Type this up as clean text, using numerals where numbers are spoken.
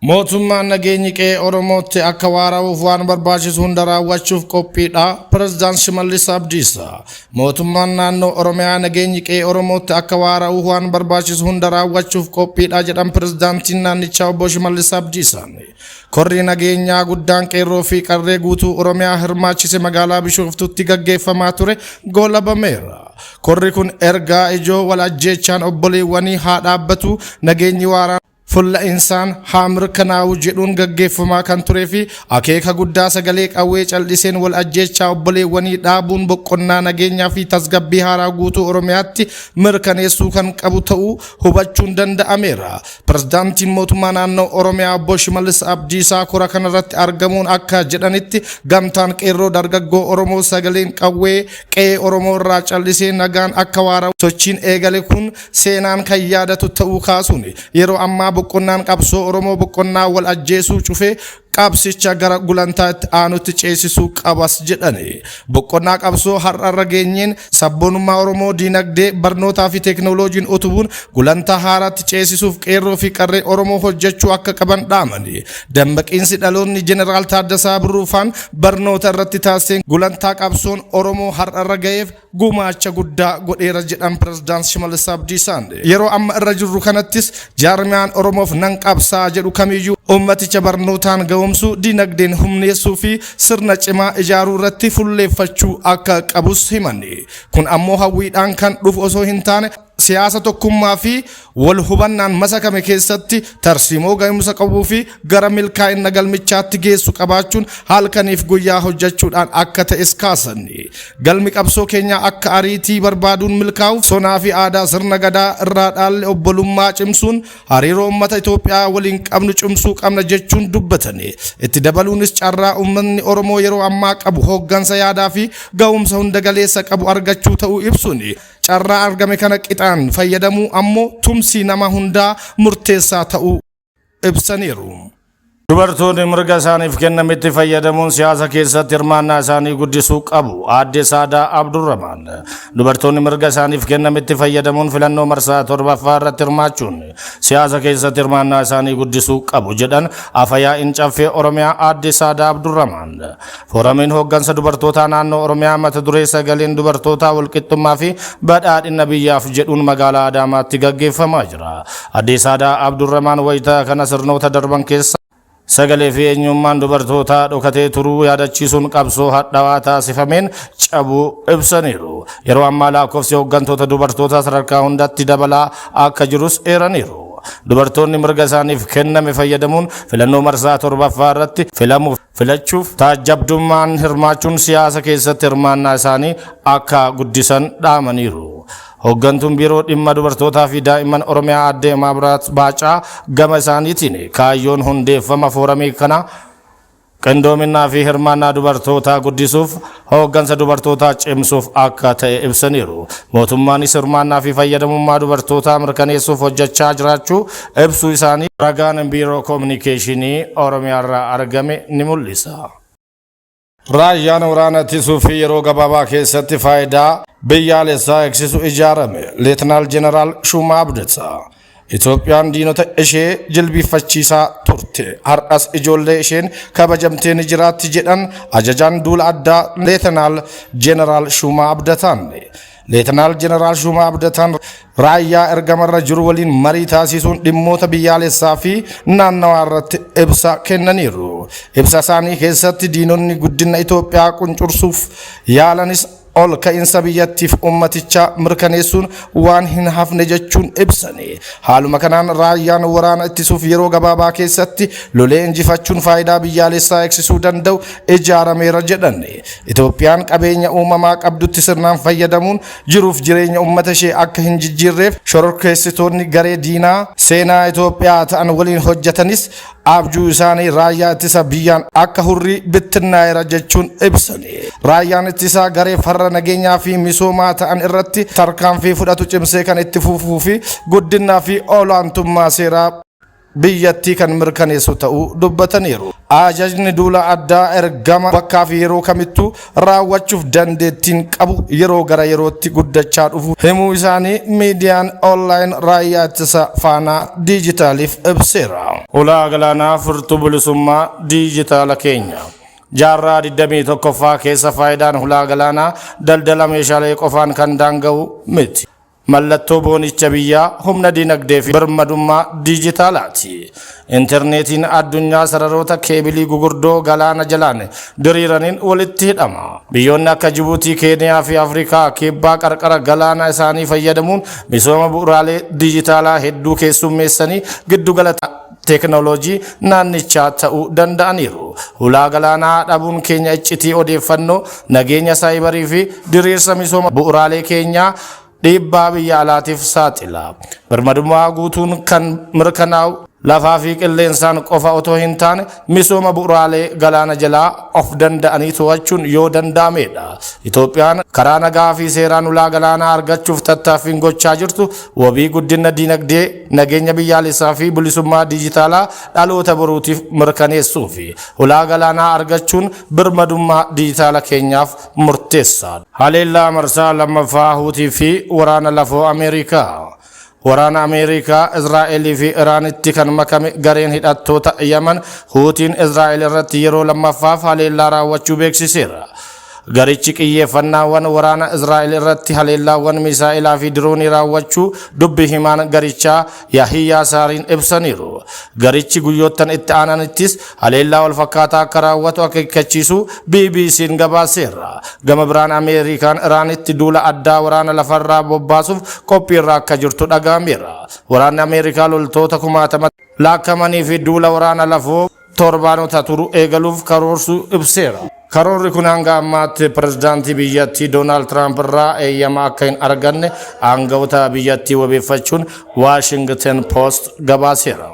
mootummaan nageenyi qe'ee Oromootti akka waara'uuf waan barbaachisu hunda raawwachuuf qophiidha. Pireezidaant Shimallis Abdiisaa mootummaan naannoo Oromiyaa nageenyi qe'ee Oromootti akka waara'uuf waan barbaachisu hunda raawwachuuf qophiidha jedhan pireezidaantiin naannichaa obbo Shimallis Abdiisaan. Korri nageenyaa guddaan qeerroo fi qarree guutuu Oromiyaa hirmaachise magaalaa Bishooftuutti gaggeeffamaa ture goolabameera. Korri kun ergaa ijoo wal ajjeechaan obboleewwanii haa dhaabbatu, nageenyi waaraan fulla insaan hamir kanaawu jedhuun gaggeeffamaa kan turee fi akeeka guddaa sagalee qawwee calliseen wal ajjeechaa obboleewwanii dhaabuun boqqonnaa nageenyaa fi tasgabbii haaraa guutuu Oromiyaatti mirkaneessuu kan qabu ta'uu hubachuun danda'ameera. Pireezidaantiin mootummaa naannoo Oromiyaa obbo Shimallis Abdiisaa kora kanarratti argamuun akka jedhanitti gamtaan qeerroo dargaggoo Oromoo sagaleen qawwee qe'ee Oromoo irraa callisee nagaan akka waara'u sochiin eegale kun seenaan kan yaadatu ta'uu kaasuun yeroo ammaa boqqonnaan qabsoo Oromoo boqqonnaa wal ajjeesuu cufee qabsicha gara gulantaatti aanutti ceesisuu qabas jedhani. Boqqonnaa qabsoo har'a geenyeen sabboonummaa Oromoo diinagdee barnootaa fi teeknooloojiin utubuun gulantaa haaraatti ceesisuuf qeerroo fi qarree Oromoo hojjechuu akka qaban dhaamani. Dammaqiinsi dhaloonni Jeneraal Taaddasaa Birruufaan barnoota irratti taasiseen gulantaa qabsoon Oromoo har'a ga'eef gumaacha guddaa godheera jedhan pireezidaant Shimallis Abdiisaan. Yeroo amma irra jirru kanattis jaarmiyaan Oromoof nan qabsaa jedhu kamiyyuu ummaticha barnootaan ga'umsuu, diinagdeen humneessuu fi sirna cimaa ijaaruu irratti fulleeffachuu akka qabus himani. Kun ammoo hawwiidhaan kan dhufu osoo hin taane siyaasa tokkummaa fi wal hubannaan masakame keessatti tarsiimoo ga'umsa qabuu fi gara milkaa'ina galmichaatti geessu qabaachuun halkaniif guyyaa hojjechuudhaan akka ta'es kaasani. Galmi qabsoo keenyaa akka ariitii barbaaduun milkaa'uuf sonaa fi aadaa sirna gadaa irraa dhaalle obbolummaa cimsuun hariiroo uummata Itoophiyaa waliin qabnu cimsuu qabna jechuun dubbatani. Itti dabaluunis carraa uummanni Oromoo yeroo ammaa qabu hooggansa yaadaa fi ga'umsa hunda galeessa qabu argachuu ta'uu ibsuni. Carraa argame kana qixaan fayyadamuu ammoo tumsi nama hundaa murteessaa ta'uu ibsaniiru. Dubartoonni mirga isaaniif kennametti fayyadamuun siyaasa keessatti hirmaannaa isaanii guddisuu qabu. Aadde Saadaa Abdurrahmaan dubartoonni mirga isaaniif kennametti fayyadamuun filannoo marsaa 7ffaa irratti hirmaachuun siyaasa keessatti hirmaannaa isaanii guddisuu qabu jedhan afayaa'iin caffee Oromiyaa Aadde Saadaa Abdurrahmaan. Fooramiin hooggansa dubartootaa naannoo Oromiyaa mata duree sagaleen dubartootaa walqixxummaa fi badhaadhina biyyaaf jedhuun magaalaa Adaamaatti gaggeeffamaa jira. Aadde Saadaa Abdurrahmaan wayitaa kana sirnoota darban keessa sagalee fi eenyummaan dubartootaa dhokatee turuu yaadachiisuun qabsoo hadhaawaa taasifameen cabuu ibsaniiru. Yeroo ammaa lakkoofsi hooggantoota dubartootaa sadarkaa hundatti dabalaa akka jirus eeraniiru. Dubartoonni mirga isaaniif kenname fayyadamuun filannoo marsaa 7ffaa irratti filachuuf taajabdummaan hirmaachuun siyaasa keessatti hirmaannaa isaanii akka guddisan dhaamaniiru. Hooggantuun biiroo dhimma dubartootaa fi daa'imman Oromiyaa Aadde Maabiraat Baacaa gama isaaniitiin kaayyoon hundeeffama fooramii kana qindoominaa fi hirmaannaa dubartootaa guddisuuf hooggansa dubartootaa cimsuuf akka ta'e ibsaniiru. Mootummaanis hirmaannaa fi fayyadamummaa dubartootaa mirkaneessuuf hojjechaa jiraachuu ibsuu isaanii ragaan biiroo koominikeeshinii Oromiyaa irraa argame ni mul'isa. Raayyaan waraana ittisuu fi yeroo gabaabaa keessatti faayidaa biyyaalessaa eegsisu ijaarame. Leetinaal Jeneraal Shumaa Abdataa Itoophiyaan diinota ishee jilbifachiisaa turte. Har'as ijoollee isheen kabajamtee ni jiraatti jedhan ajajaan duula addaa Leetinaal Jeneraal Shumaa Abdataan. Leetinaal Jeneraal Shumaa Abdataan raayyaa ergamarra jiru waliin marii taasisuun dhimmoota biyyaalessaa fi naannawaa irratti ibsa kennaniiru. Ibsa isaanii keessatti diinonni guddina Itoophiyaa quncursuuf yaalanis ol ka'iinsa biyyattiif ummaticha mirkaneessuun waan hin hafne jechuun ibsani. Haaluma kanaan raayyaan waraana ittisuuf yeroo gabaabaa keessatti lolee injifachuun faayidaa biyyaalessaa eegsisuu danda'u ijaarameera jedhani. Itoophiyaan qabeenya uumamaa qabdutti sirnaan fayyadamuun jiruuf jireenya ummata ishee akka hin jijjiirreef shororkeessitoonni garee diinaa seenaa Itoophiyaa ta'an waliin hojjetanis abjuu isaanii raayyaa ittisa biyyaan akka hurrii bittinnaa'eera jechuun ibsani. Raayyaan ittisaa garee farra nageenyaa fi misoomaa ta'an irratti tarkaanfii fudhatu cimsee kan itti fufuu fi guddinaa fi olaantummaa seeraa biyyattii kan mirkaneessu ta'uu dubbataniiru. Ajajni duula addaa ergama bakkaa fi yeroo kamittuu raawwachuuf dandeettiin qabu yeroo gara yerootti guddachaa dhufu himuu isaanii miidiyaan onlaayin raayyaa ittisa faanaa diijitaaliif ibseera. Ulaa galaanaa furtuu bilisummaa diijitaala keenya. Jaarraa 21ffaa keessa faayidaan ulaa galaanaa daldala meeshaalee qofaan kan daanga'u miti. Mallattoo boonicha biyyaa humna dinagdee fi birmadummaa diijitaalaati. Intarneetiin addunyaa sararoota keebilii gugurdoo galaana jalaan diriiraniin walitti hidhama. Biyyoonni akka Jibuutii, Keeniyaa fi Afrikaa kibbaa qarqara galaana isaanii fayyadamuun misooma bu'uuraalee diijitaalaa hedduu keessummeessanii giddugala teknooloojii naannichaa ta'uu danda'aniiru. Ulaa galaanaa dhabuun keenya iccitii odeeffannoo, nageenya saayibarii fi diriirsa misooma bu'uuraalee keenyaa dhiibbaa biyya alaatiif saaxila. Birmadummaa guutuun kan mirkanaa'u lafaa fi qilleensaan qofa otoo hin taane misooma bu'uuraalee galaana jalaa of danda'anii to'achuun yoo danda'amedha. Itoophiyaan karaa nagaa fi seeraan ulaa galaanaa argachuuf tattaaffiin gochaa jirtu wabii guddina dinagdee, nageenya biyyaalessaa fi bilisummaa diijitaalaa dhaloota boruutiif mirkaneessuu fi ulaa galaanaa argachuun birmadummaa diijitaala keenyaaf murteessaadha. Haleellaa marsaa lammaffaa Huutii fi waraana lafoo Ameerikaa. Waraana Ameerikaa, Israa'elii fi Iraanitti kan makame gareen hidhattoota Yaman Huutiin Israa'el irratti yeroo lammaffaaf haleellaa raawwachuu beeksiseera. Garichi xiyyeeffannaawwan waraana Israa'el irratti haleellaawwan misaa'ilaa fi diroonii raawwachuu dubbi himaan garichaa Yahiyyaa Saariin ibsaniiru. Garichi guyyoottan itti aananittis haleellaa wal fakkaataa akka raawwatu akeekkachiisu BBC'n gabaaseera. Gama biraan Ameerikaan Iraanitti duula addaa waraana lafarraa bobbaasuuf qophiirra akka jirtu dhagahameera. Waraanni Ameerikaa loltoota 10,000 lakkaa'amanii fi duula waraana lafoo torbaanota turu eegaluuf karoorsuu ibseera. Karoorri kun hanga ammaatti pirezidaantii biyyattii Doonaald Tiraamp irraa eeyyama akka hin arganne aangawoota biyyattii wabeeffachuun Washington Post gabaaseera.